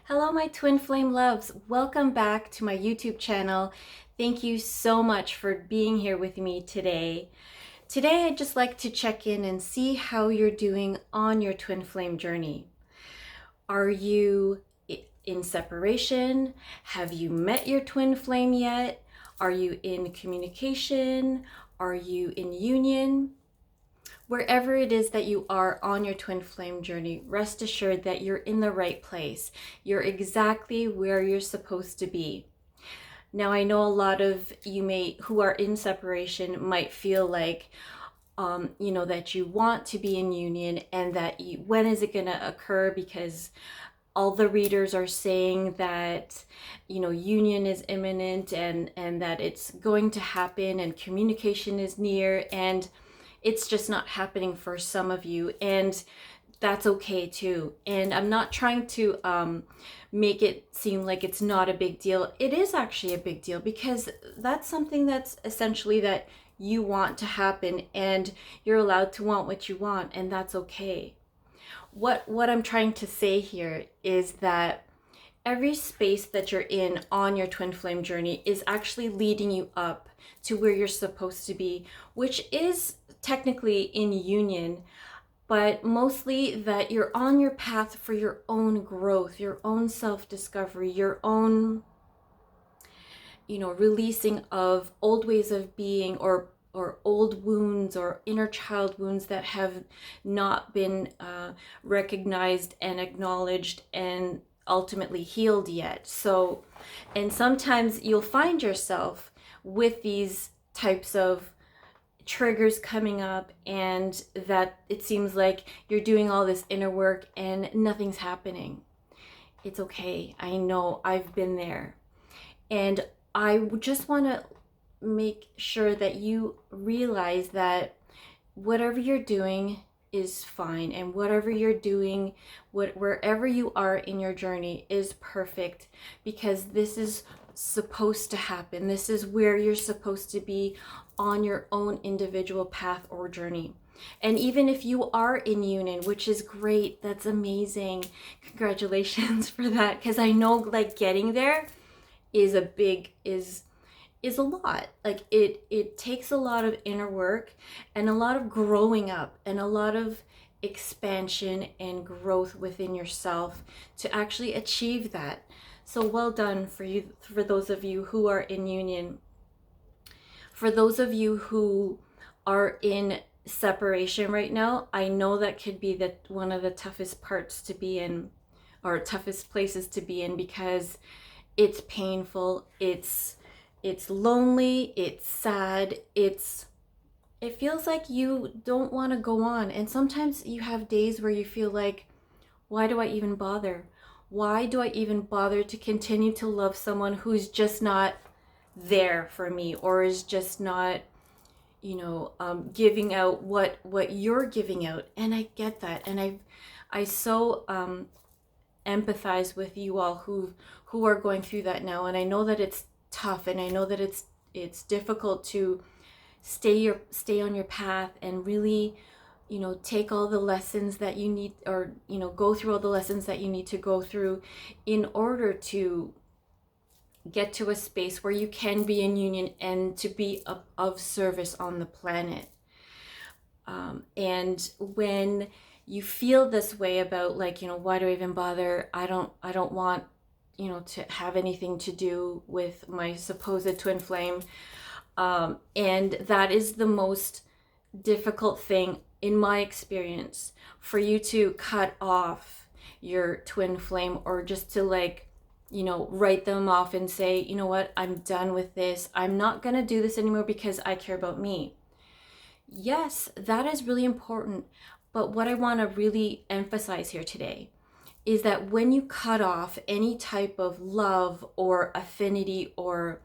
Hello, my twin flame loves. Welcome back to my YouTube channel. Thank you so much for being here with me today. Today, I'd just like to check in and see how you're doing on your twin flame journey. Are you in separation? Have you met your twin flame yet? Are you in communication? Are you in union? Wherever it is that you are on your twin flame journey, rest assured that you're in the right place. You're exactly where you're supposed to be. Now, I know a lot of you who are in separation might feel like, that you want to be in union and that when is it going to occur? Because all the readers are saying that, union is imminent and that it's going to happen and communication is near, and it's just not happening for some of you, and that's okay too. And I'm not trying to make it seem like it's not a big deal. It is actually a big deal, because that's something that's essentially that you want to happen, and you're allowed to want what you want, and that's okay. What I'm trying to say here is that every space that you're in on your twin flame journey is actually leading you up to where you're supposed to be, which is technically in union, but mostly that you're on your path for your own growth, your own self-discovery, your own, releasing of old ways of being, or old wounds or inner child wounds that have not been recognized and acknowledged and ultimately healed yet. So, and sometimes you'll find yourself with these types of triggers coming up, and that it seems like you're doing all this inner work and nothing's happening. It's okay. I know, I've been there. And I just want to make sure that you realize that whatever you're doing is fine, and whatever you're doing, wherever you are in your journey is perfect, because this is supposed to happen. This is where you're supposed to be on your own individual path or journey. And even if you are in union, which is great, that's amazing. Congratulations for that, because I know like getting there is a lot. Like it takes a lot of inner work and a lot of growing up and a lot of expansion and growth within yourself to actually achieve that. So well done for you, for those of you who are in union. For those of you who are in separation right now, I know that could be one of the toughest parts to be in, or toughest places to be in, because it's painful, it's lonely, it's sad, it feels like you don't want to go on. And sometimes you have days where you feel like, why do I even bother? Why do I even bother to continue to love someone who's just not there for me, or is just not, giving out what you're giving out? And I get that, and I so empathize with you all who are going through that now. And I know that it's tough, and I know that it's difficult to stay on your path and really, take all the lessons that you need, or go through all the lessons that you need to go through in order to get to a space where you can be in union and to be of service on the planet. And when you feel this way about, like, why do I even bother? I don't want, to have anything to do with my supposed twin flame. And that is the most difficult thing in my experience, for you to cut off your twin flame, or just to write them off and say, you know what, I'm done with this. I'm not going to do this anymore because I care about me. Yes, that is really important. But what I want to really emphasize here today is that when you cut off any type of love or affinity, or,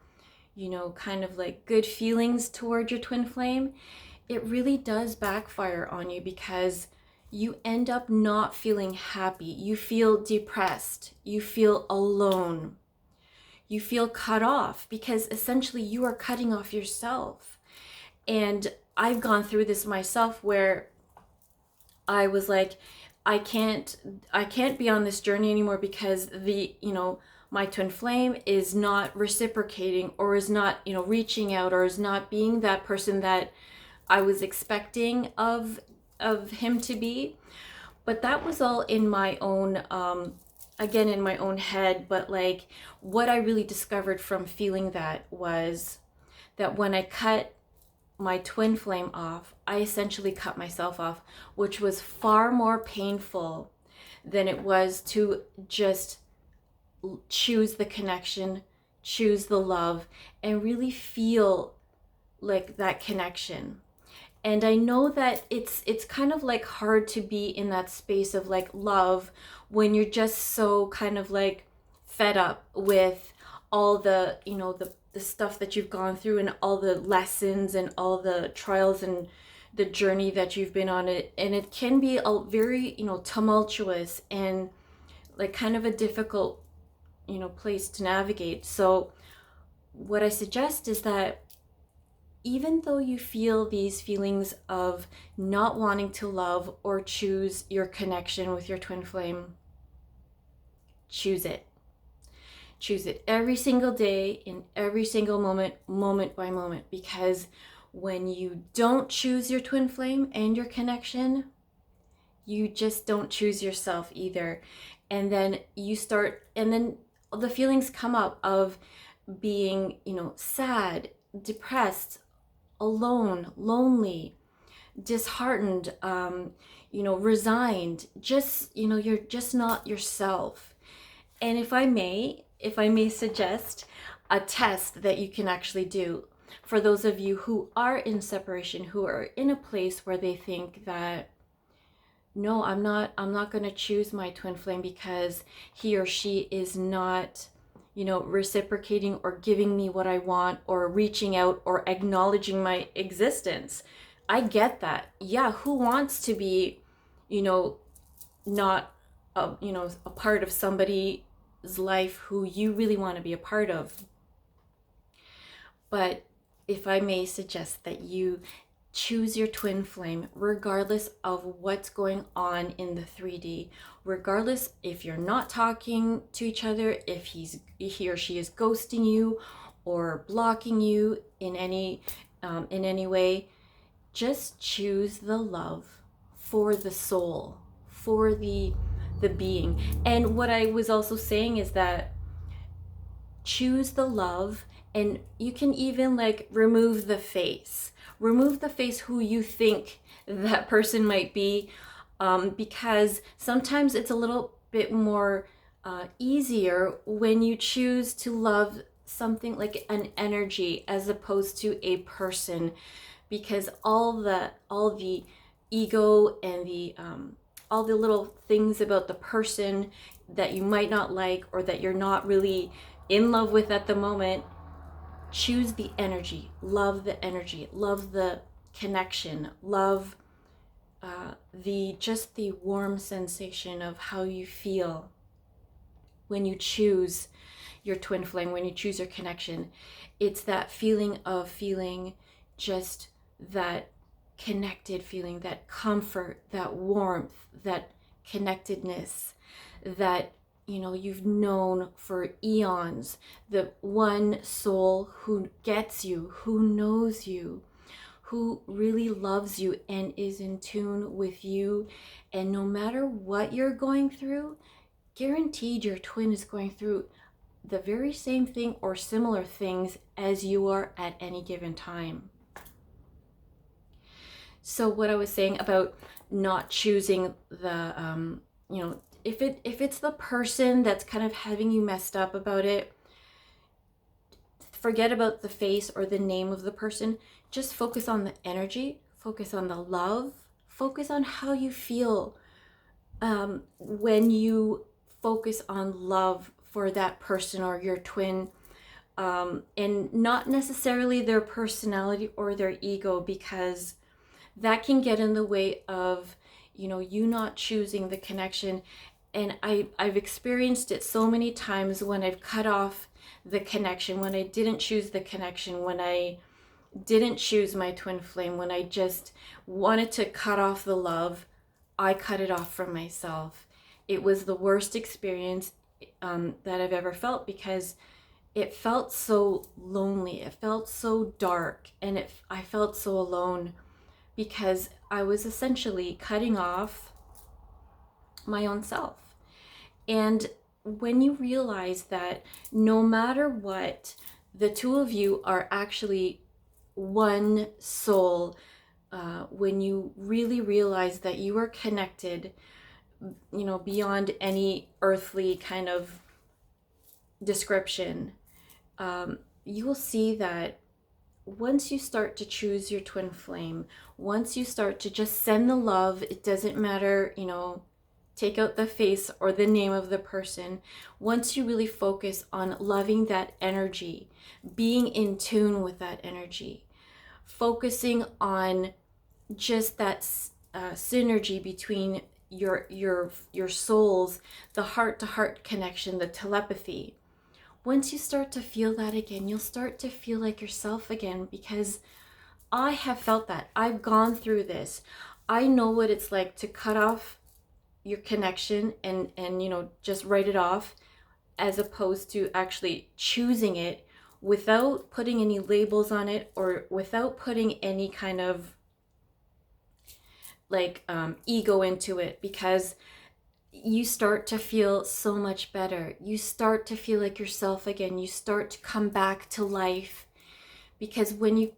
kind of like good feelings toward your twin flame, it really does backfire on you, because you end up not feeling happy. You feel depressed. You feel alone. You feel cut off, because essentially you are cutting off yourself. And I've gone through this myself, where I was like, I can't be on this journey anymore because my twin flame is not reciprocating, or is not, reaching out, or is not being that person that I was expecting of him to be. But that was all in my own, again, in my own head. But like, what I really discovered from feeling that was that when I cut my twin flame off, I essentially cut myself off, which was far more painful than it was to just choose the connection, choose the love, and really feel like that connection. And I know that it's kind of like hard to be in that space of like love when you're just so kind of like fed up with all the, the stuff that you've gone through, and all the lessons and all the trials and the journey that you've been on. It, and it can be a very, tumultuous and like kind of a difficult, place to navigate. So what I suggest is that even though you feel these feelings of not wanting to love or choose your connection with your twin flame, choose it. Choose it every single day, in every single moment, moment by moment. Because when you don't choose your twin flame and your connection, you just don't choose yourself either. And then the feelings come up of being, sad, depressed, alone, lonely, disheartened, resigned. Just, you're just not yourself. And if I may suggest a test that you can actually do for those of you who are in separation, who are in a place where they think that, no, I'm not going to choose my twin flame because he or she is not, reciprocating or giving me what I want, or reaching out, or acknowledging my existence. I get that. Yeah, who wants to be, not a part of somebody's life who you really want to be a part of? But if I may suggest that you choose your twin flame regardless of what's going on in the 3D, regardless if you're not talking to each other, if he or she is ghosting you or blocking you in any way. Just choose the love for the soul, for the being. And what I was also saying is that choose the love, and you can even like remove the face who you think that person might be, because sometimes it's a little bit more easier when you choose to love something like an energy as opposed to a person, because all the ego and all the little things about the person that you might not like, or that you're not really in love with at the moment, choose the energy, love the connection, love the warm sensation of how you feel when you choose your twin flame, when you choose your connection. It's that feeling of feeling just that connected feeling, that comfort, that warmth, that connectedness that you've known for eons. The one soul who gets you, who knows you, who really loves you and is in tune with you. And no matter what you're going through, guaranteed your twin is going through the very same thing or similar things as you are at any given time. So what I was saying about not choosing the, if it's the person that's kind of having you messed up about it, forget about the face or the name of the person. Just focus on the energy, focus on the love, focus on how you feel when you focus on love for that person or your twin, and not necessarily their personality or their ego, because that can get in the way of you not choosing the connection. And I've experienced it so many times when I've cut off the connection, when I didn't choose the connection, when I didn't choose my twin flame, when I just wanted to cut off the love. I cut it off from myself. It was the worst experience that I've ever felt, because it felt so lonely. It felt so dark, and I felt so alone, because I was essentially cutting off my own self. And when you realize that no matter what, the two of you are actually one soul, when you really realize that you are connected, beyond any earthly kind of description, you will see that once you start to choose your twin flame, once you start to just send the love, it doesn't matter, take out the face or the name of the person. Once you really focus on loving that energy, being in tune with that energy, focusing on just that synergy between your souls, the heart-to-heart connection, the telepathy. Once you start to feel that again, you'll start to feel like yourself again, because I have felt that. I've gone through this. I know what it's like to cut off your connection and just write it off, as opposed to actually choosing it without putting any labels on it, or without putting any kind of ego into it, because you start to feel so much better. You start to feel like yourself again. You start to come back to life, because when you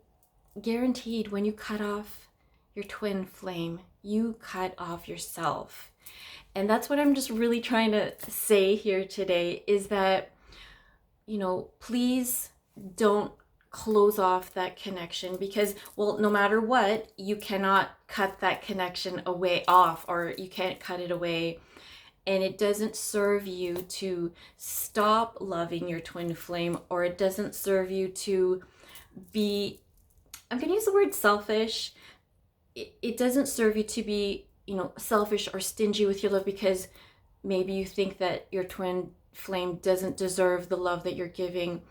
cut off your twin flame, you cut off yourself. And that's what I'm just really trying to say here today, is that, please don't close off that connection, because, well, no matter what, you cannot cut that connection off, or you can't cut it away. And it doesn't serve you to stop loving your twin flame, or it doesn't serve you to be, I'm going to use the word selfish. It doesn't serve you to be, selfish or stingy with your love, because maybe you think that your twin flame doesn't deserve the love that you're giving.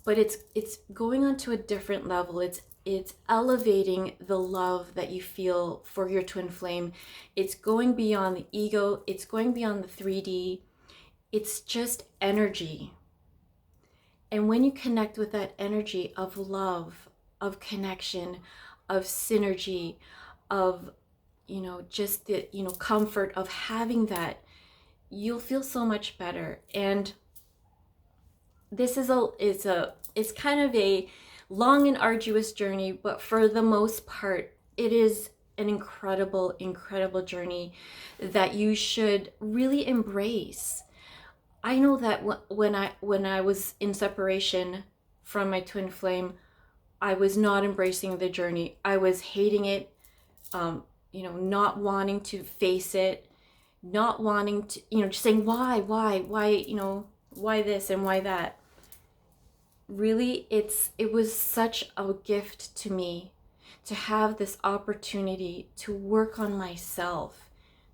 But it's going on to a different level. It's elevating the love that you feel for your twin flame. It's going beyond the ego. It's going beyond the 3D. It's just energy. And when you connect with that energy of love, of connection, of synergy, of, just the, comfort of having that, you'll feel so much better. And this is it's kind of a long and arduous journey, but for the most part, it is an incredible, incredible journey that you should really embrace. I know that when I was in separation from my twin flame, I was not embracing the journey. I was hating it, not wanting to face it, not wanting to, just saying, why, why this and why that. Really, it was such a gift to me to have this opportunity to work on myself,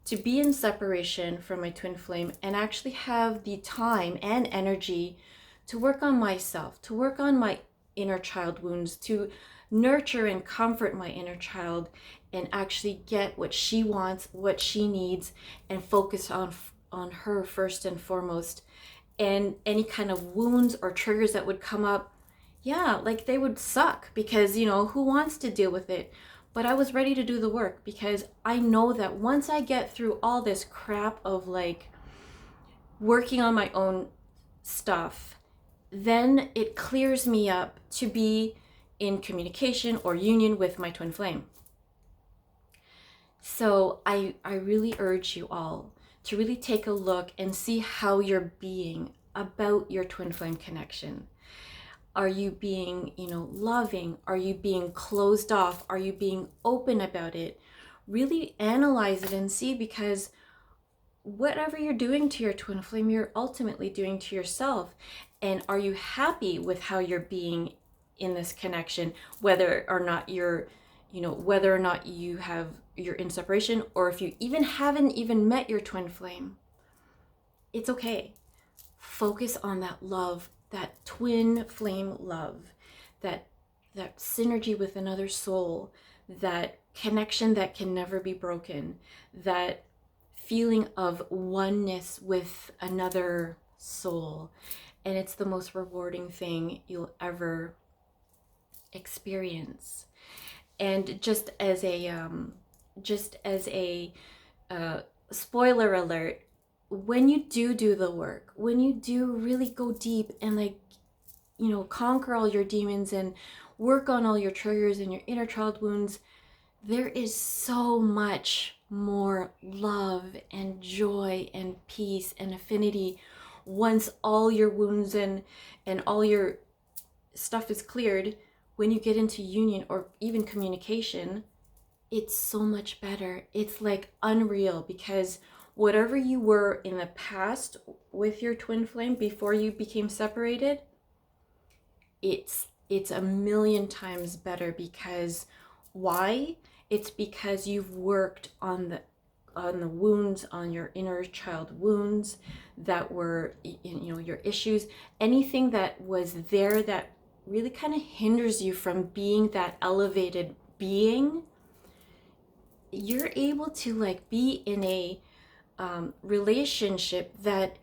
to be in separation from my twin flame, and actually have the time and energy to work on myself, to work on my inner child wounds, to nurture and comfort my inner child, and actually get what she wants, what she needs, and focus on her first and foremost. And any kind of wounds or triggers that would come up, they would suck, because, who wants to deal with it? But I was ready to do the work, because I know that once I get through all this crap of working on my own stuff, then it clears me up to be in communication or union with my twin flame. So I really urge you all to really take a look and see how you're being about your twin flame connection. Are you being, loving? Are you being closed off? Are you being open about it? Really analyze it and see, because whatever you're doing to your twin flame, you're ultimately doing to yourself. And are you happy with how you're being in this connection, whether or not you're, whether or not you're in separation, or if you even haven't even met your twin flame? It's okay. Focus on that love, that twin flame love, that synergy with another soul, that connection that can never be broken, that feeling of oneness with another soul. And it's the most rewarding thing you'll ever experience. And just as a spoiler alert, when you do the work, when you do really go deep and, like, you know, conquer all your demons and work on all your triggers and your inner child wounds, there is so much more love and joy and peace and affinity once all your wounds and all your stuff is cleared. When you get into union or even communication, it's so much better. It's like unreal, because whatever you were in the past with your twin flame before you became separated, it's a million times better. Because why? It's because you've worked on the wounds, on your inner child wounds that were, you know, your issues, anything that was there that really kind of hinders you from being that elevated being. You're able to, like, be in a relationship that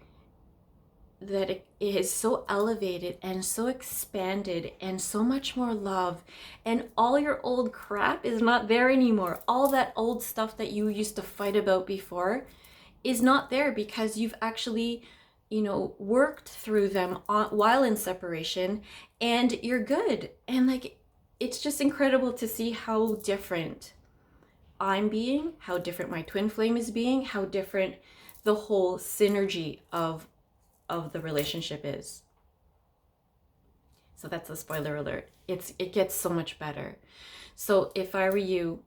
it is so elevated and so expanded and so much more love, and all your old crap is not there anymore. All that old stuff that you used to fight about before is not there, because you've actually, you know, worked through them while in separation, and you're good. And, like, it's just incredible to see how different I'm being, how different my twin flame is being, how different the whole synergy of the relationship is. So that's a spoiler alert. It gets so much better. So if I were you,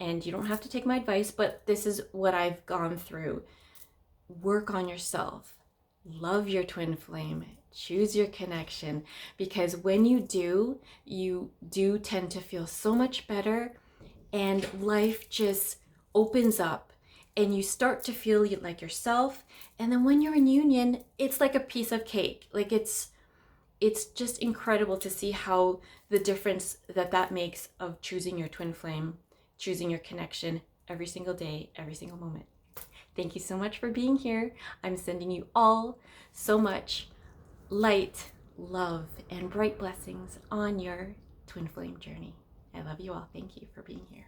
and you don't have to take my advice, but this is what I've gone through. Work on yourself. Love your twin flame. Choose your connection, because when you do tend to feel so much better, and life just opens up and you start to feel like yourself. And then when you're in union, it's like a piece of cake. Like, it's just incredible to see how the difference that makes of choosing your twin flame, choosing your connection every single day, every single moment. Thank you so much for being here. I'm sending you all so much light, love, and bright blessings on your twin flame journey. I love you all. Thank you for being here.